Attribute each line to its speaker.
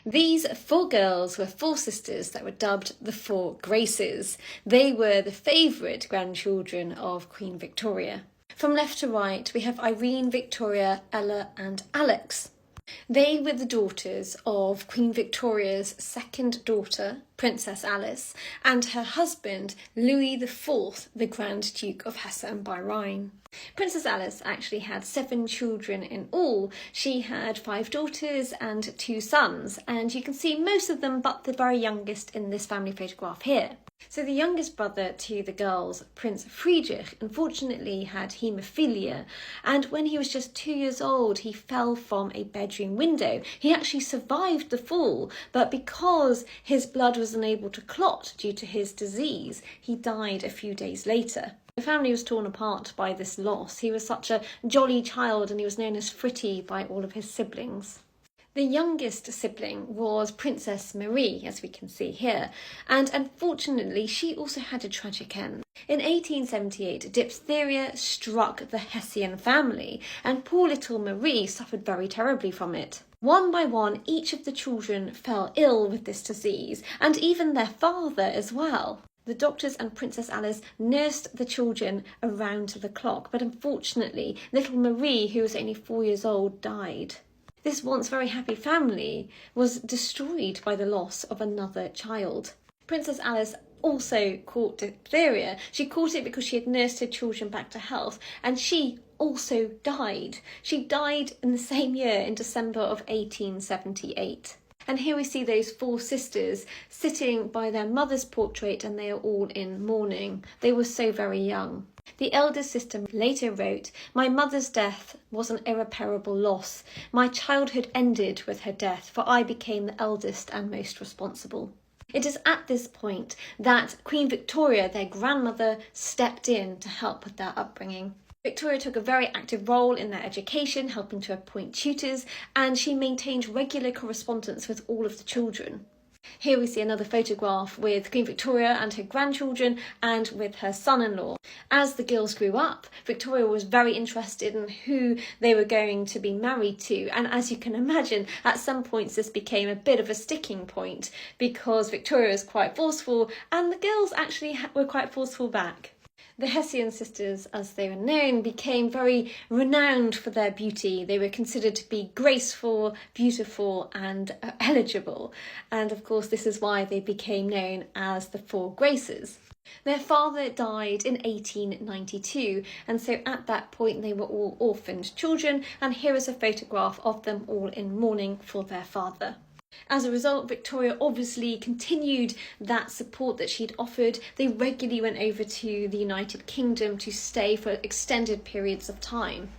Speaker 1: These four girls were four sisters that were dubbed the Four Graces. They were the favourite grandchildren of Queen Victoria. From left to right, we have Irene, Victoria, Ella and Alex. They were the daughters of Queen Victoria's second daughter, Princess Alice, and her husband, Louis IV, the Grand Duke of Hesse by Rhine. Princess Alice actually had 7 children in all. She had 5 daughters and 2 sons, and you can see most of them but the very youngest in this family photograph here. So the youngest brother to the girls, Prince Friedrich, unfortunately had haemophilia, and when he was just 2 years old, he fell from a bedroom window. He actually survived the fall, but because his blood was unable to clot due to his disease, he died a few days later. The family was torn apart by this loss. He was such a jolly child and he was known as Fritty by all of his siblings. The youngest sibling was Princess Marie, as we can see here, and unfortunately she also had a tragic end. In 1878, diphtheria struck the Hessian family, and poor little Marie suffered very terribly from it. One by one, each of the children fell ill with this disease, and even their father as well. The doctors and Princess Alice nursed the children around the clock, but unfortunately, little Marie, who was only 4 years old, died. This once very happy family was destroyed by the loss of another child. Princess Alice also caught diphtheria. She caught it because she had nursed her children back to health, and she also died. She died in the same year, in December of 1878. And here we see those 4 sisters sitting by their mother's portrait, and they are all in mourning. They were so very young. The eldest sister later wrote, "My mother's death was an irreparable loss. My childhood ended with her death, for I became the eldest and most responsible." It is at this point that Queen Victoria, their grandmother, stepped in to help with their upbringing. Victoria took a very active role in their education, helping to appoint tutors, and she maintained regular correspondence with all of the children. Here we see another photograph with Queen Victoria and her grandchildren and with her son-in-law. As the girls grew up, Victoria was very interested in who they were going to be married to, and as you can imagine, at some points this became a bit of a sticking point because Victoria was quite forceful and the girls actually were quite forceful back. The Hessian sisters, as they were known, became very renowned for their beauty. They were considered to be graceful, beautiful and eligible. And of course, this is why they became known as the Four Graces. Their father died in 1892, and so at that point they were all orphaned children, and here is a photograph of them all in mourning for their father. As a result, Victoria obviously continued that support that she'd offered. They regularly went over to the United Kingdom to stay for extended periods of time.